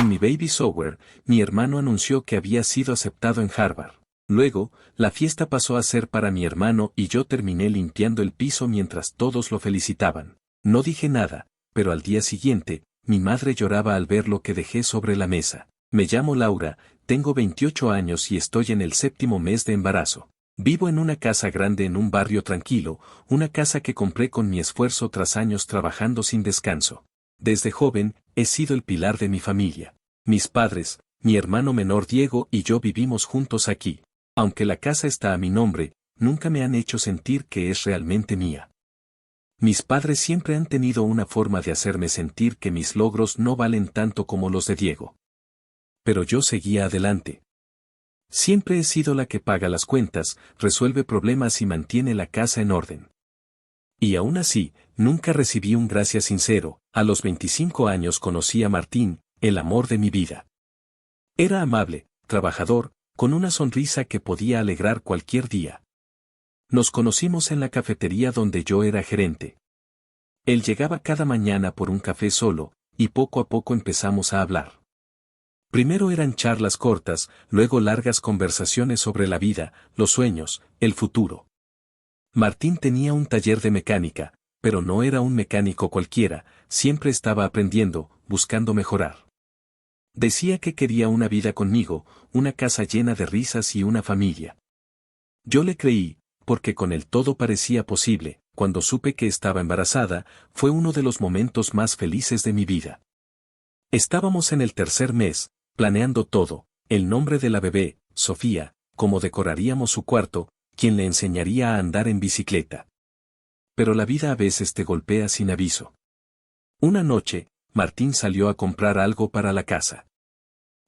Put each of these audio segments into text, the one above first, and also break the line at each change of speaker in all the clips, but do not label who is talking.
En mi baby shower, mi hermano anunció que había sido aceptado en Harvard. Luego, la fiesta pasó a ser para mi hermano y yo terminé limpiando el piso mientras todos lo felicitaban. No dije nada, pero al día siguiente, mi madre lloraba al ver lo que dejé sobre la mesa. Me llamo Laura, tengo 28 años y estoy en el 7º mes de embarazo. Vivo en una casa grande en un barrio tranquilo, una casa que compré con mi esfuerzo tras años trabajando sin descanso. Desde joven, he sido el pilar de mi familia. Mis padres, mi hermano menor Diego y yo vivimos juntos aquí. Aunque la casa está a mi nombre, nunca me han hecho sentir que es realmente mía. Mis padres siempre han tenido una forma de hacerme sentir que mis logros no valen tanto como los de Diego. Pero yo seguía adelante. Siempre he sido la que paga las cuentas, resuelve problemas y mantiene la casa en orden. Y aún así, nunca recibí un gracias sincero. A los 25 años conocí a Martín, el amor de mi vida. Era amable, trabajador, con una sonrisa que podía alegrar cualquier día. Nos conocimos en la cafetería donde yo era gerente. Él llegaba cada mañana por un café solo, y poco a poco empezamos a hablar. Primero eran charlas cortas, luego largas conversaciones sobre la vida, los sueños, el futuro. Martín tenía un taller de mecánica, pero no era un mecánico cualquiera, siempre estaba aprendiendo, buscando mejorar. Decía que quería una vida conmigo, una casa llena de risas y una familia. Yo le creí, porque con él todo parecía posible. Cuando supe que estaba embarazada, fue uno de los momentos más felices de mi vida. Estábamos en el 3.er mes, planeando todo, el nombre de la bebé, Sofía, cómo decoraríamos su cuarto, quién le enseñaría a andar en bicicleta. Pero la vida a veces te golpea sin aviso. Una noche, Martín salió a comprar algo para la casa.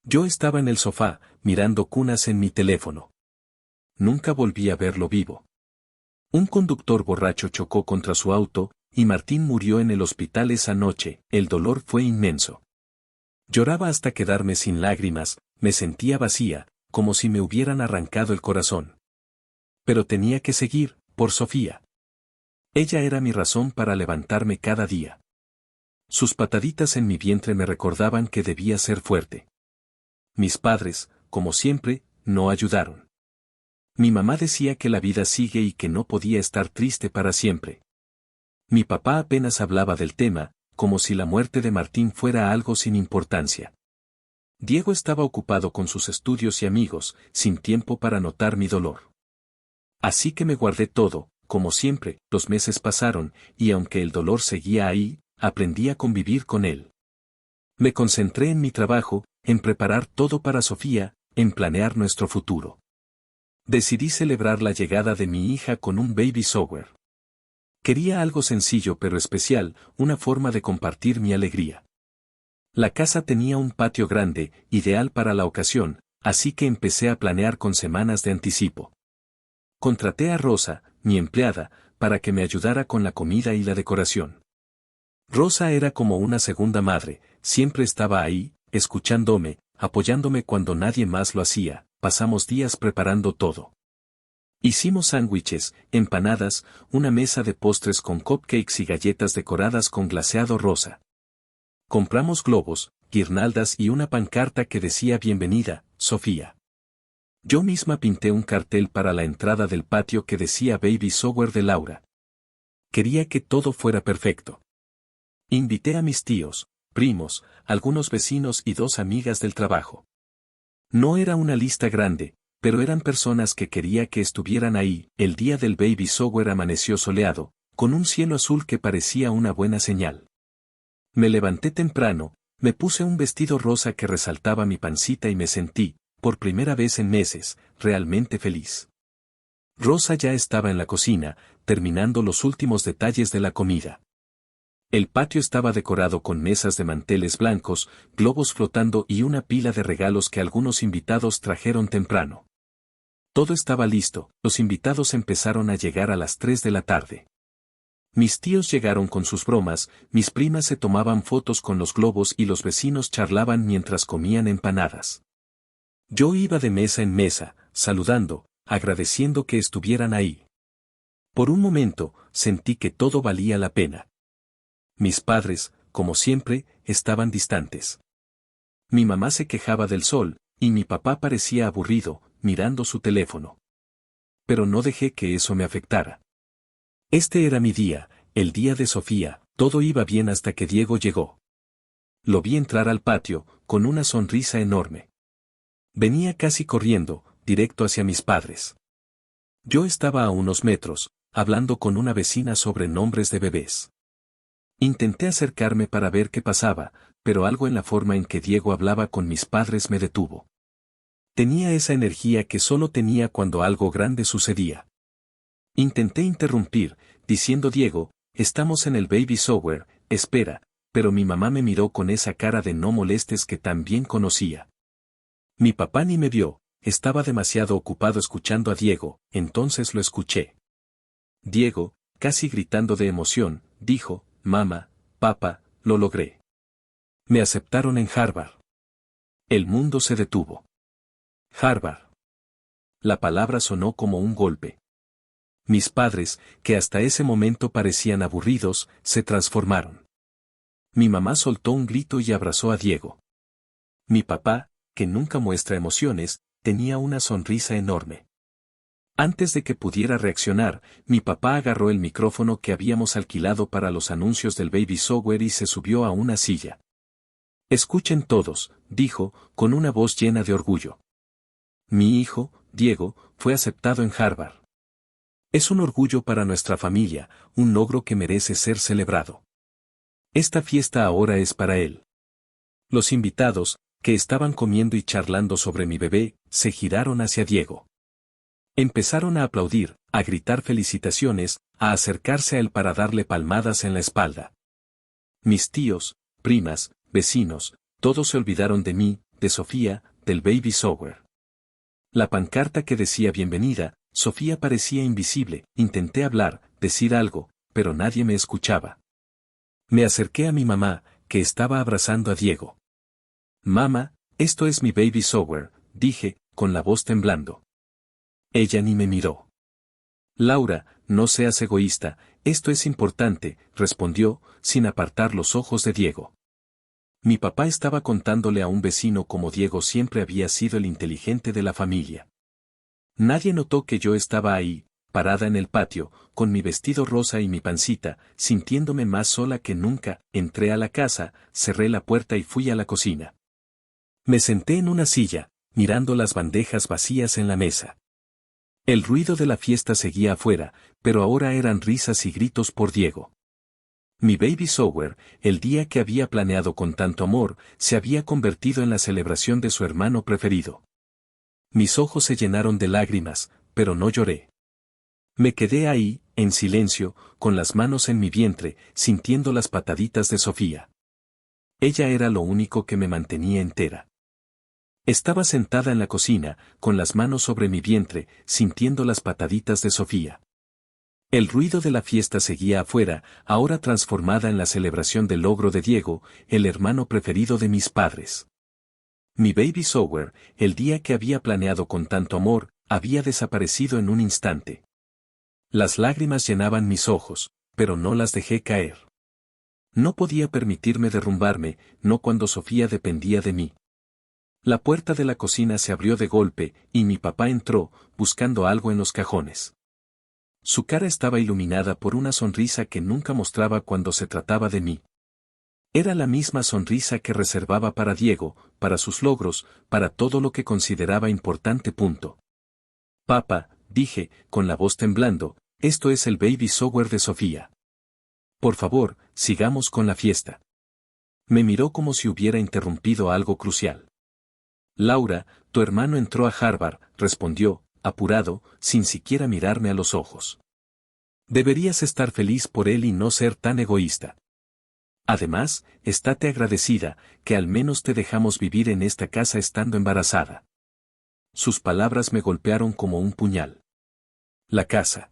Yo estaba en el sofá, mirando cunas en mi teléfono. Nunca volví a verlo vivo. Un conductor borracho chocó contra su auto, y Martín murió en el hospital esa noche. El dolor fue inmenso. Lloraba hasta quedarme sin lágrimas, me sentía vacía, como si me hubieran arrancado el corazón. Pero tenía que seguir, por Sofía. Ella era mi razón para levantarme cada día. Sus pataditas en mi vientre me recordaban que debía ser fuerte. Mis padres, como siempre, no ayudaron. Mi mamá decía que la vida sigue y que no podía estar triste para siempre. Mi papá apenas hablaba del tema, como si la muerte de Martín fuera algo sin importancia. Diego estaba ocupado con sus estudios y amigos, sin tiempo para notar mi dolor. Así que me guardé todo, como siempre. Los meses pasaron, y aunque el dolor seguía ahí, aprendí a convivir con él. Me concentré en mi trabajo, en preparar todo para Sofía, en planear nuestro futuro. Decidí celebrar la llegada de mi hija con un baby shower. Quería algo sencillo pero especial, una forma de compartir mi alegría. La casa tenía un patio grande, ideal para la ocasión, así que empecé a planear con semanas de anticipo. Contraté a Rosa, mi empleada, para que me ayudara con la comida y la decoración. Rosa era como una segunda madre, siempre estaba ahí, escuchándome, apoyándome cuando nadie más lo hacía. Pasamos días preparando todo. Hicimos sándwiches, empanadas, una mesa de postres con cupcakes y galletas decoradas con glaseado rosa. Compramos globos, guirnaldas y una pancarta que decía bienvenida, Sofía. Yo misma pinté un cartel para la entrada del patio que decía Baby Shower de Laura. Quería que todo fuera perfecto. Invité a mis tíos, primos, algunos vecinos y 2 amigas del trabajo. No era una lista grande, pero eran personas que quería que estuvieran ahí. El día del baby shower amaneció soleado, con un cielo azul que parecía una buena señal. Me levanté temprano, me puse un vestido rosa que resaltaba mi pancita y me sentí, por primera vez en meses, realmente feliz. Rosa ya estaba en la cocina, terminando los últimos detalles de la comida. El patio estaba decorado con mesas de manteles blancos, globos flotando y una pila de regalos que algunos invitados trajeron temprano. Todo estaba listo, los invitados empezaron a llegar a las 3 de la tarde. Mis tíos llegaron con sus bromas, mis primas se tomaban fotos con los globos y los vecinos charlaban mientras comían empanadas. Yo iba de mesa en mesa, saludando, agradeciendo que estuvieran ahí. Por un momento, sentí que todo valía la pena. Mis padres, como siempre, estaban distantes. Mi mamá se quejaba del sol, y mi papá parecía aburrido, mirando su teléfono. Pero no dejé que eso me afectara. Este era mi día, el día de Sofía, todo iba bien hasta que Diego llegó. Lo vi entrar al patio, con una sonrisa enorme. Venía casi corriendo, directo hacia mis padres. Yo estaba a unos metros, hablando con una vecina sobre nombres de bebés. Intenté acercarme para ver qué pasaba, pero algo en la forma en que Diego hablaba con mis padres me detuvo. Tenía esa energía que solo tenía cuando algo grande sucedía. Intenté interrumpir, diciendo Diego, estamos en el baby shower, espera, pero mi mamá me miró con esa cara de no molestes que tan bien conocía. Mi papá ni me vio, estaba demasiado ocupado escuchando a Diego, entonces lo escuché. Diego, casi gritando de emoción, dijo, mamá, papá, lo logré. Me aceptaron en Harvard. El mundo se detuvo. Harvard. La palabra sonó como un golpe. Mis padres, que hasta ese momento parecían aburridos, se transformaron. Mi mamá soltó un grito y abrazó a Diego. Mi papá, que nunca muestra emociones, tenía una sonrisa enorme. Antes de que pudiera reaccionar, mi papá agarró el micrófono que habíamos alquilado para los anuncios del baby shower y se subió a una silla. Escuchen todos, dijo, con una voz llena de orgullo. Mi hijo, Diego, fue aceptado en Harvard. Es un orgullo para nuestra familia, un logro que merece ser celebrado. Esta fiesta ahora es para él. Los invitados, que estaban comiendo y charlando sobre mi bebé, se giraron hacia Diego. Empezaron a aplaudir, a gritar felicitaciones, a acercarse a él para darle palmadas en la espalda. Mis tíos, primas, vecinos, todos se olvidaron de mí, de Sofía, del baby shower. La pancarta que decía bienvenida, Sofía parecía invisible, intenté hablar, decir algo, pero nadie me escuchaba. Me acerqué a mi mamá, que estaba abrazando a Diego. Mamá, esto es mi baby shower, dije, con la voz temblando. Ella ni me miró. Laura, no seas egoísta, esto es importante, respondió, sin apartar los ojos de Diego. Mi papá estaba contándole a un vecino cómo Diego siempre había sido el inteligente de la familia. Nadie notó que yo estaba ahí, parada en el patio, con mi vestido rosa y mi pancita, sintiéndome más sola que nunca. Entré a la casa, cerré la puerta y fui a la cocina. Me senté en una silla, mirando las bandejas vacías en la mesa. El ruido de la fiesta seguía afuera, pero ahora eran risas y gritos por Diego. Mi baby shower, el día que había planeado con tanto amor, se había convertido en la celebración de su hermano preferido. Mis ojos se llenaron de lágrimas, pero no lloré. Me quedé ahí, en silencio, con las manos en mi vientre, sintiendo las pataditas de Sofía. Ella era lo único que me mantenía entera. Estaba sentada en la cocina, con las manos sobre mi vientre, sintiendo las pataditas de Sofía. El ruido de la fiesta seguía afuera, ahora transformada en la celebración del logro de Diego, el hermano preferido de mis padres. Mi baby shower, el día que había planeado con tanto amor, había desaparecido en un instante. Las lágrimas llenaban mis ojos, pero no las dejé caer. No podía permitirme derrumbarme, no cuando Sofía dependía de mí. La puerta de la cocina se abrió de golpe, y mi papá entró, buscando algo en los cajones. Su cara estaba iluminada por una sonrisa que nunca mostraba cuando se trataba de mí. Era la misma sonrisa que reservaba para Diego, para sus logros, para todo lo que consideraba importante. Papá, dije, con la voz temblando, esto es el baby shower de Sofía. Por favor, sigamos con la fiesta. Me miró como si hubiera interrumpido algo crucial. Laura, tu hermano entró a Harvard, respondió, apurado, sin siquiera mirarme a los ojos. Deberías estar feliz por él y no ser tan egoísta. Además, estate agradecida, que al menos te dejamos vivir en esta casa estando embarazada. Sus palabras me golpearon como un puñal. La casa.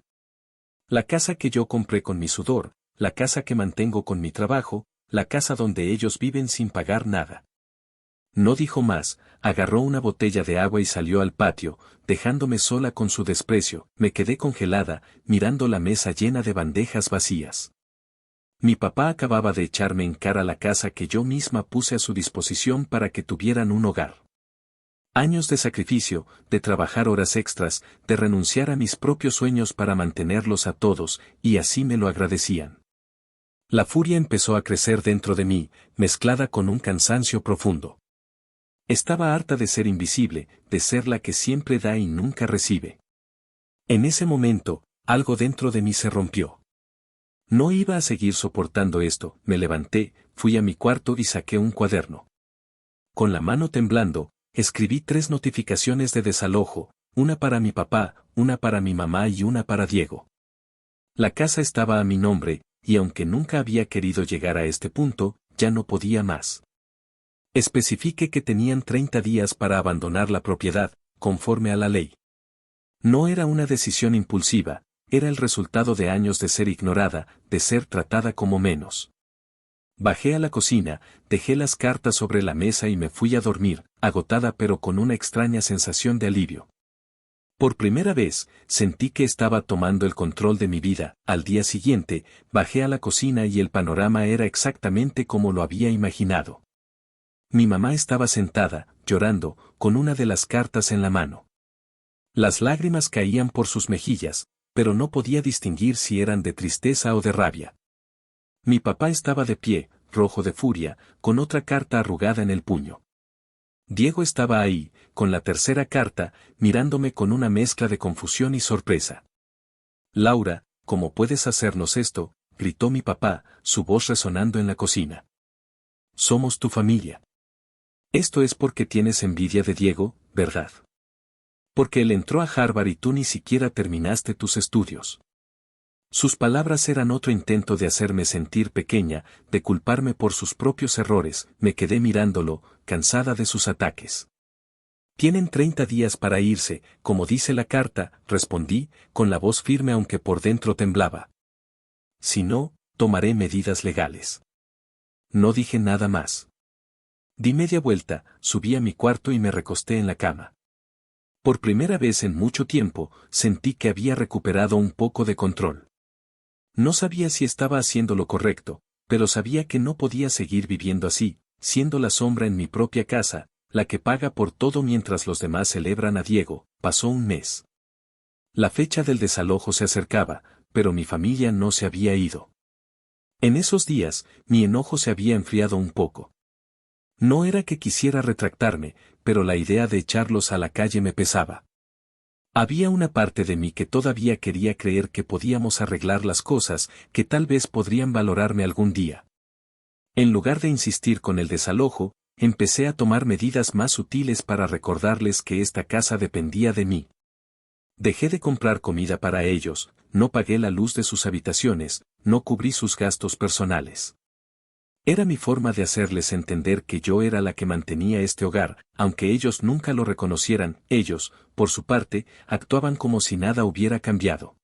La casa que yo compré con mi sudor, la casa que mantengo con mi trabajo, la casa donde ellos viven sin pagar nada. No dijo más, agarró una botella de agua y salió al patio, dejándome sola con su desprecio. Me quedé congelada, mirando la mesa llena de bandejas vacías. Mi papá acababa de echarme en cara la casa que yo misma puse a su disposición para que tuvieran un hogar. Años de sacrificio, de trabajar horas extras, de renunciar a mis propios sueños para mantenerlos a todos, y así me lo agradecían. La furia empezó a crecer dentro de mí, mezclada con un cansancio profundo. Estaba harta de ser invisible, de ser la que siempre da y nunca recibe. En ese momento, algo dentro de mí se rompió. No iba a seguir soportando esto, me levanté, fui a mi cuarto y saqué un cuaderno. Con la mano temblando, escribí 3 notificaciones de desalojo, una para mi papá, una para mi mamá y una para Diego. La casa estaba a mi nombre, y aunque nunca había querido llegar a este punto, ya no podía más. Especifiqué que tenían 30 días para abandonar la propiedad, conforme a la ley. No era una decisión impulsiva, era el resultado de años de ser ignorada, de ser tratada como menos. Bajé a la cocina, dejé las cartas sobre la mesa y me fui a dormir, agotada pero con una extraña sensación de alivio. Por primera vez, sentí que estaba tomando el control de mi vida. Al día siguiente, bajé a la cocina y el panorama era exactamente como lo había imaginado. Mi mamá estaba sentada, llorando, con una de las cartas en la mano. Las lágrimas caían por sus mejillas, pero no podía distinguir si eran de tristeza o de rabia. Mi papá estaba de pie, rojo de furia, con otra carta arrugada en el puño. Diego estaba ahí, con la tercera carta, mirándome con una mezcla de confusión y sorpresa. Laura, ¿cómo puedes hacernos esto?, gritó mi papá, su voz resonando en la cocina. Somos tu familia. Esto es porque tienes envidia de Diego, ¿verdad? Porque él entró a Harvard y tú ni siquiera terminaste tus estudios. Sus palabras eran otro intento de hacerme sentir pequeña, de culparme por sus propios errores. Me quedé mirándolo, cansada de sus ataques. Tienen 30 días para irse, como dice la carta, respondí, con la voz firme aunque por dentro temblaba. Si no, tomaré medidas legales. No dije nada más. Di media vuelta, subí a mi cuarto y me recosté en la cama. Por primera vez en mucho tiempo, sentí que había recuperado un poco de control. No sabía si estaba haciendo lo correcto, pero sabía que no podía seguir viviendo así, siendo la sombra en mi propia casa, la que paga por todo mientras los demás celebran a Diego. Pasó un mes. La fecha del desalojo se acercaba, pero mi familia no se había ido. En esos días, mi enojo se había enfriado un poco. No era que quisiera retractarme, pero la idea de echarlos a la calle me pesaba. Había una parte de mí que todavía quería creer que podíamos arreglar las cosas, que tal vez podrían valorarme algún día. En lugar de insistir con el desalojo, empecé a tomar medidas más sutiles para recordarles que esta casa dependía de mí. Dejé de comprar comida para ellos, no pagué la luz de sus habitaciones, no cubrí sus gastos personales. Era mi forma de hacerles entender que yo era la que mantenía este hogar, aunque ellos nunca lo reconocieran. Ellos, por su parte, actuaban como si nada hubiera cambiado.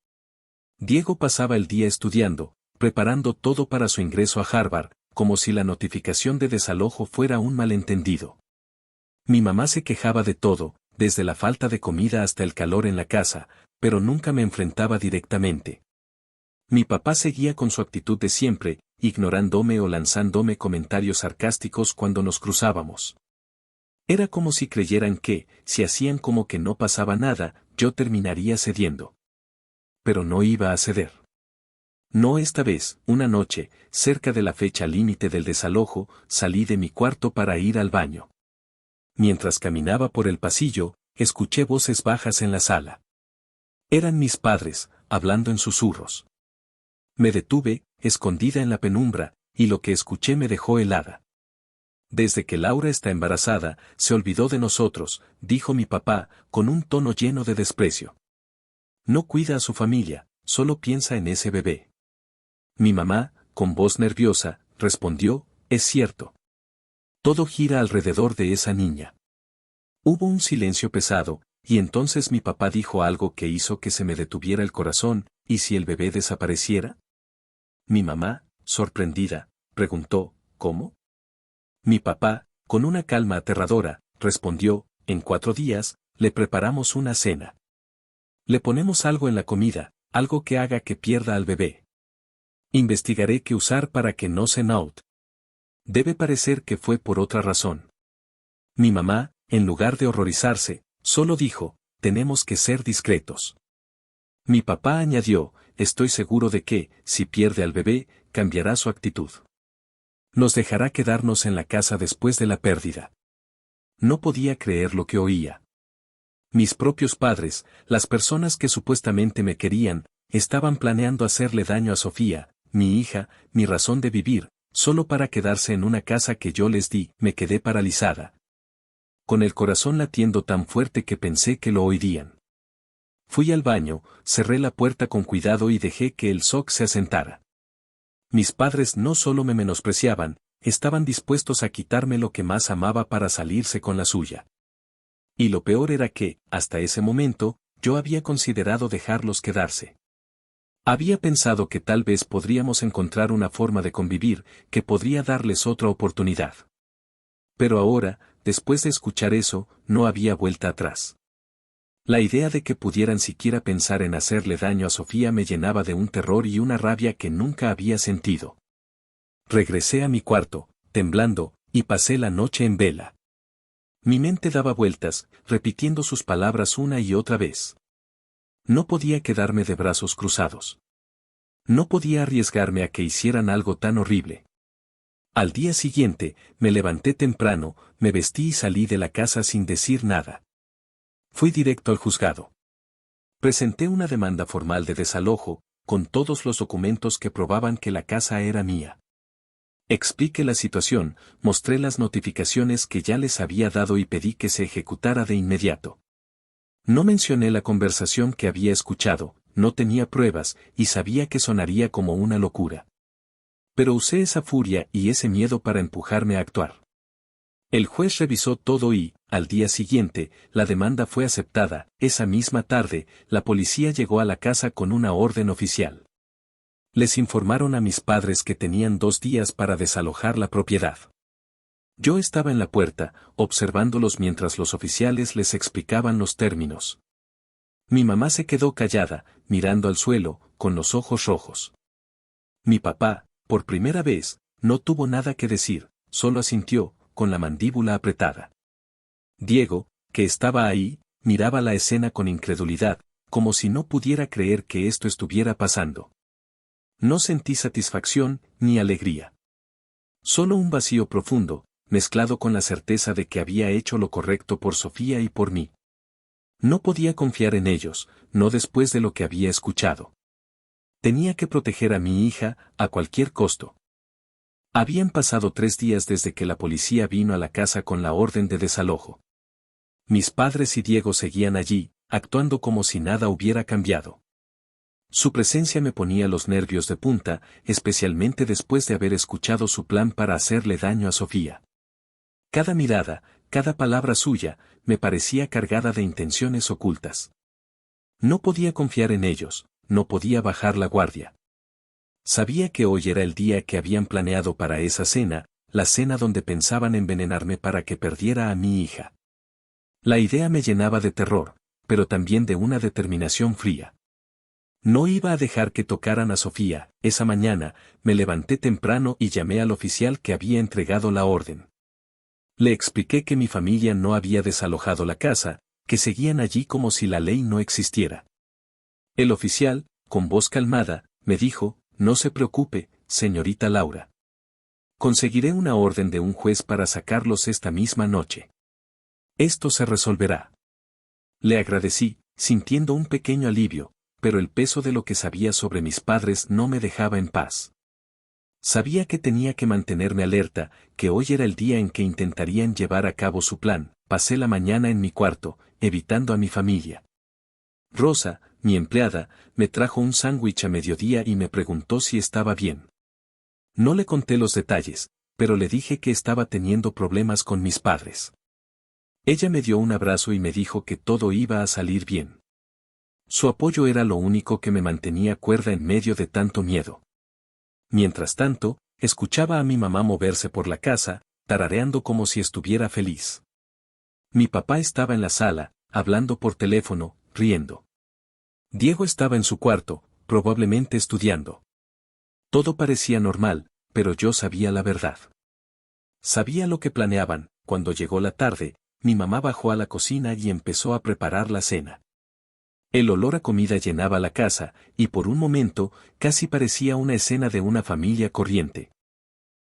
Diego pasaba el día estudiando, preparando todo para su ingreso a Harvard, como si la notificación de desalojo fuera un malentendido. Mi mamá se quejaba de todo, desde la falta de comida hasta el calor en la casa, pero nunca me enfrentaba directamente. Mi papá seguía con su actitud de siempre, ignorándome o lanzándome comentarios sarcásticos cuando nos cruzábamos. Era como si creyeran que, si hacían como que no pasaba nada, yo terminaría cediendo. Pero no iba a ceder. No esta vez. Una noche, cerca de la fecha límite del desalojo, salí de mi cuarto para ir al baño. Mientras caminaba por el pasillo, escuché voces bajas en la sala. Eran mis padres, hablando en susurros. Me detuve, escondida en la penumbra, y lo que escuché me dejó helada. Desde que Laura está embarazada, se olvidó de nosotros, dijo mi papá, con un tono lleno de desprecio. No cuida a su familia, solo piensa en ese bebé. Mi mamá, con voz nerviosa, respondió, es cierto. Todo gira alrededor de esa niña. Hubo un silencio pesado, y entonces mi papá dijo algo que hizo que se me detuviera el corazón. ¿Y si el bebé desapareciera? Mi mamá, sorprendida, preguntó, ¿cómo? Mi papá, con una calma aterradora, respondió, en 4 días, le preparamos una cena. Le ponemos algo en la comida, algo que haga que pierda al bebé. Investigaré qué usar para que no se note. Debe parecer que fue por otra razón. Mi mamá, en lugar de horrorizarse, solo dijo, tenemos que ser discretos. Mi papá añadió, estoy seguro de que, si pierde al bebé, cambiará su actitud. Nos dejará quedarnos en la casa después de la pérdida. No podía creer lo que oía. Mis propios padres, las personas que supuestamente me querían, estaban planeando hacerle daño a Sofía, mi hija, mi razón de vivir, solo para quedarse en una casa que yo les di. Me quedé paralizada. Con el corazón latiendo tan fuerte que pensé que lo oirían. Fui al baño, cerré la puerta con cuidado y dejé que el shock se asentara. Mis padres no solo me menospreciaban, estaban dispuestos a quitarme lo que más amaba para salirse con la suya. Y lo peor era que, hasta ese momento, yo había considerado dejarlos quedarse. Había pensado que tal vez podríamos encontrar una forma de convivir, que podría darles otra oportunidad. Pero ahora, después de escuchar eso, no había vuelta atrás. La idea de que pudieran siquiera pensar en hacerle daño a Sofía me llenaba de un terror y una rabia que nunca había sentido. Regresé a mi cuarto, temblando, y pasé la noche en vela. Mi mente daba vueltas, repitiendo sus palabras una y otra vez. No podía quedarme de brazos cruzados. No podía arriesgarme a que hicieran algo tan horrible. Al día siguiente, me levanté temprano, me vestí y salí de la casa sin decir nada. Fui directo al juzgado. Presenté una demanda formal de desalojo, con todos los documentos que probaban que la casa era mía. Expliqué la situación, mostré las notificaciones que ya les había dado y pedí que se ejecutara de inmediato. No mencioné la conversación que había escuchado, no tenía pruebas y sabía que sonaría como una locura. Pero usé esa furia y ese miedo para empujarme a actuar. El juez revisó todo y, al día siguiente, la demanda fue aceptada. Esa misma tarde, la policía llegó a la casa con una orden oficial. Les informaron a mis padres que tenían 2 días para desalojar la propiedad. Yo estaba en la puerta, observándolos mientras los oficiales les explicaban los términos. Mi mamá se quedó callada, mirando al suelo, con los ojos rojos. Mi papá, por primera vez, no tuvo nada que decir, solo asintió, con la mandíbula apretada. Diego, que estaba ahí, miraba la escena con incredulidad, como si no pudiera creer que esto estuviera pasando. No sentí satisfacción, ni alegría. Solo un vacío profundo, mezclado con la certeza de que había hecho lo correcto por Sofía y por mí. No podía confiar en ellos, no después de lo que había escuchado. Tenía que proteger a mi hija, a cualquier costo. Habían pasado 3 días desde que la policía vino a la casa con la orden de desalojo. Mis padres y Diego seguían allí, actuando como si nada hubiera cambiado. Su presencia me ponía los nervios de punta, especialmente después de haber escuchado su plan para hacerle daño a Sofía. Cada mirada, cada palabra suya, me parecía cargada de intenciones ocultas. No podía confiar en ellos, no podía bajar la guardia. Sabía que hoy era el día que habían planeado para esa cena, la cena donde pensaban envenenarme para que perdiera a mi hija. La idea me llenaba de terror, pero también de una determinación fría. No iba a dejar que tocaran a Sofía. Esa mañana, me levanté temprano y llamé al oficial que había entregado la orden. Le expliqué que mi familia no había desalojado la casa, que seguían allí como si la ley no existiera. El oficial, con voz calmada, me dijo, no se preocupe, señorita Laura. Conseguiré una orden de un juez para sacarlos esta misma noche. Esto se resolverá. Le agradecí, sintiendo un pequeño alivio, pero el peso de lo que sabía sobre mis padres no me dejaba en paz. Sabía que tenía que mantenerme alerta, que hoy era el día en que intentarían llevar a cabo su plan. Pasé la mañana en mi cuarto, evitando a mi familia. Rosa, mi empleada, me trajo un sándwich a mediodía y me preguntó si estaba bien. No le conté los detalles, pero le dije que estaba teniendo problemas con mis padres. Ella me dio un abrazo y me dijo que todo iba a salir bien. Su apoyo era lo único que me mantenía cuerda en medio de tanto miedo. Mientras tanto, escuchaba a mi mamá moverse por la casa, tarareando como si estuviera feliz. Mi papá estaba en la sala, hablando por teléfono, riendo. Diego estaba en su cuarto, probablemente estudiando. Todo parecía normal, pero yo sabía la verdad. Sabía lo que planeaban. Cuando llegó la tarde, mi mamá bajó a la cocina y empezó a preparar la cena. El olor a comida llenaba la casa, y por un momento, casi parecía una escena de una familia corriente.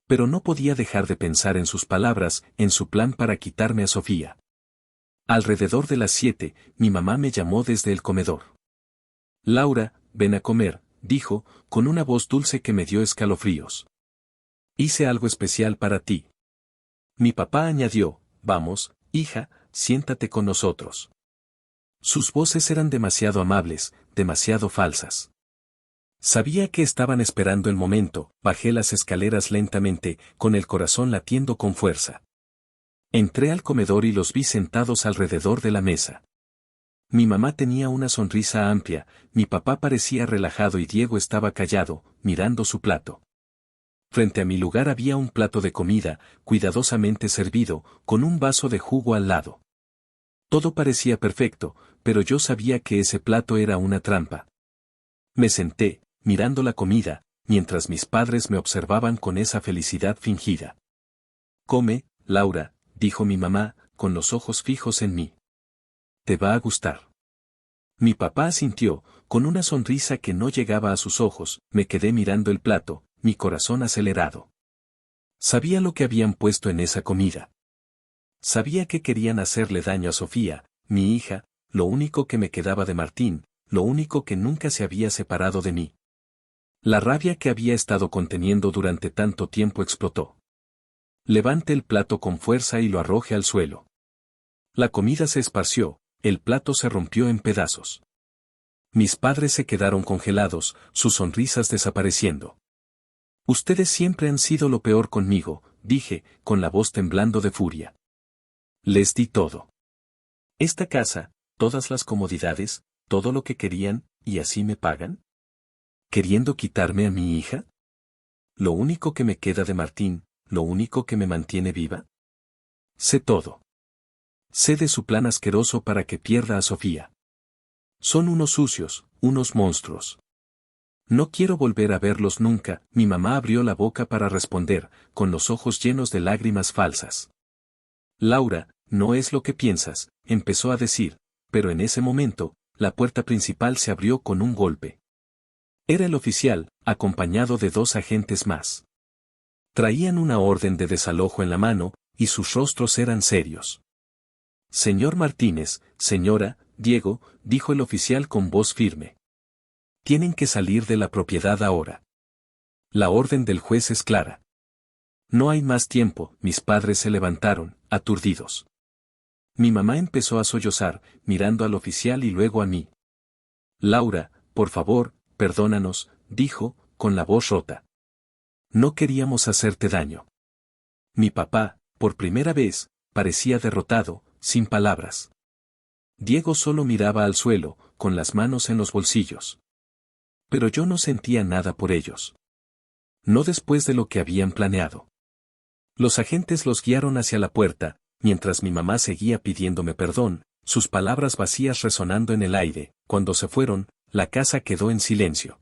Pero no podía dejar de pensar en sus palabras, en su plan para quitarme a Sofía. Alrededor de las 7, mi mamá me llamó desde el comedor. Laura, ven a comer, dijo, con una voz dulce que me dio escalofríos. Hice algo especial para ti. Mi papá añadió, vamos, hija, siéntate con nosotros. Sus voces eran demasiado amables, demasiado falsas. Sabía que estaban esperando el momento, bajé las escaleras lentamente, con el corazón latiendo con fuerza. Entré al comedor y los vi sentados alrededor de la mesa. Mi mamá tenía una sonrisa amplia, mi papá parecía relajado y Diego estaba callado, mirando su plato. Frente a mi lugar había un plato de comida, cuidadosamente servido, con un vaso de jugo al lado. Todo parecía perfecto, pero yo sabía que ese plato era una trampa. Me senté, mirando la comida, mientras mis padres me observaban con esa felicidad fingida. Come, Laura, dijo mi mamá, con los ojos fijos en mí. Te va a gustar. Mi papá asintió, con una sonrisa que no llegaba a sus ojos, me quedé mirando el plato, mi corazón acelerado. Sabía lo que habían puesto en esa comida. Sabía que querían hacerle daño a Sofía, mi hija, lo único que me quedaba de Martín, lo único que nunca se había separado de mí. La rabia que había estado conteniendo durante tanto tiempo explotó. Levanté el plato con fuerza y lo arrojé al suelo. La comida se esparció, el plato se rompió en pedazos. Mis padres se quedaron congelados, sus sonrisas desapareciendo. Ustedes siempre han sido lo peor conmigo, dije, con la voz temblando de furia. Les di todo. Esta casa, todas las comodidades, todo lo que querían, ¿y así me pagan? ¿Queriendo quitarme a mi hija? ¿Lo único que me queda de Martín, lo único que me mantiene viva? Sé todo. Sé de su plan asqueroso para que pierda a Sofía. Son unos sucios, unos monstruos. No quiero volver a verlos nunca. Mi mamá abrió la boca para responder, con los ojos llenos de lágrimas falsas. Laura, no es lo que piensas, empezó a decir, pero en ese momento, la puerta principal se abrió con un golpe. Era el oficial, acompañado de 2 agentes más. Traían una orden de desalojo en la mano, y sus rostros eran serios. Señor Martínez, señora, Diego, dijo el oficial con voz firme. Tienen que salir de la propiedad ahora. La orden del juez es clara. No hay más tiempo. Mis padres se levantaron, aturdidos. Mi mamá empezó a sollozar, mirando al oficial y luego a mí. Laura, por favor, perdónanos, dijo, con la voz rota. No queríamos hacerte daño. Mi papá, por primera vez, parecía derrotado, sin palabras. Diego solo miraba al suelo, con las manos en los bolsillos. Pero yo no sentía nada por ellos. No después de lo que habían planeado. Los agentes los guiaron hacia la puerta, mientras mi mamá seguía pidiéndome perdón, sus palabras vacías resonando en el aire. Cuando se fueron, la casa quedó en silencio.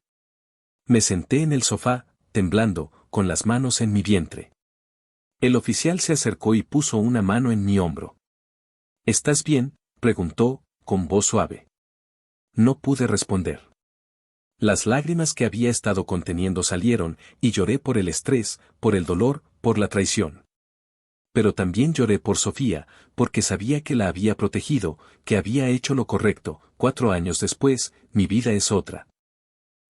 Me senté en el sofá, temblando, con las manos en mi vientre. El oficial se acercó y puso una mano en mi hombro. ¿Estás bien?, preguntó, con voz suave. No pude responder. Las lágrimas que había estado conteniendo salieron, y lloré por el estrés, por el dolor, por la traición. Pero también lloré por Sofía, porque sabía que la había protegido, que había hecho lo correcto. 4 años después, mi vida es otra.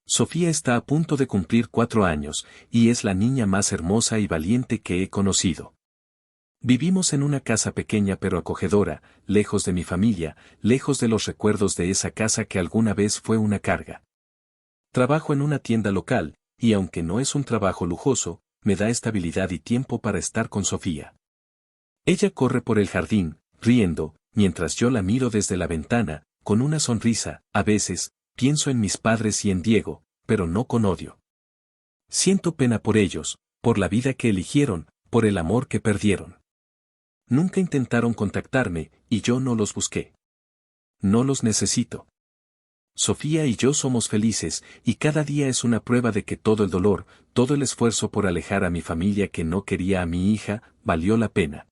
Sofía está a punto de cumplir 4 años, y es la niña más hermosa y valiente que he conocido. Vivimos en una casa pequeña pero acogedora, lejos de mi familia, lejos de los recuerdos de esa casa que alguna vez fue una carga. Trabajo en una tienda local, y aunque no es un trabajo lujoso, me da estabilidad y tiempo para estar con Sofía. Ella corre por el jardín, riendo, mientras yo la miro desde la ventana, con una sonrisa. A veces, pienso en mis padres y en Diego, pero no con odio. Siento pena por ellos, por la vida que eligieron, por el amor que perdieron. Nunca intentaron contactarme, y yo no los busqué. No los necesito. Sofía y yo somos felices, y cada día es una prueba de que todo el dolor, todo el esfuerzo por alejar a mi familia que no quería a mi hija, valió la pena.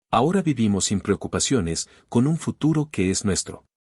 Ahora vivimos sin preocupaciones, con un futuro que es nuestro.